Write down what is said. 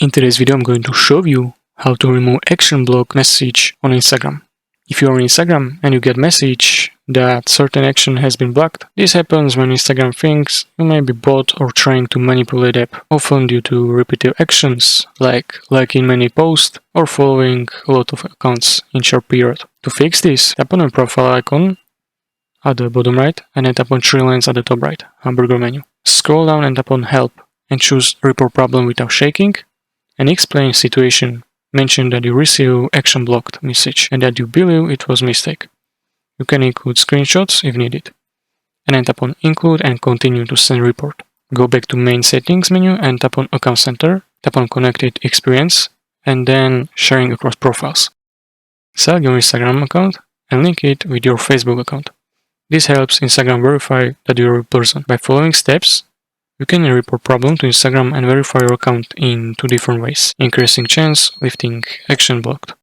In today's video, I'm going to show you how to remove action block message on Instagram. If you're on Instagram and you get message that certain action has been blocked, this happens when Instagram thinks you may be bot or trying to manipulate app, often due to repetitive actions like liking many posts or following a lot of accounts in short period. To fix this, tap on your profile icon at the bottom right and then tap on three lines at the top right, hamburger menu. Scroll down and tap on help and choose report problem without shaking and explain situation. Mention that you receive action blocked message and that you believe it was mistake. You can include screenshots if needed. And then tap on include and continue to send report. Go back to main settings menu and tap on account center, tap on connected experience and then sharing across profiles. Select your Instagram account and link it with your Facebook account. This helps Instagram verify that you're a person. By following steps, you can report problem to Instagram and verify your account in two different ways, increasing chance lifting action blocked.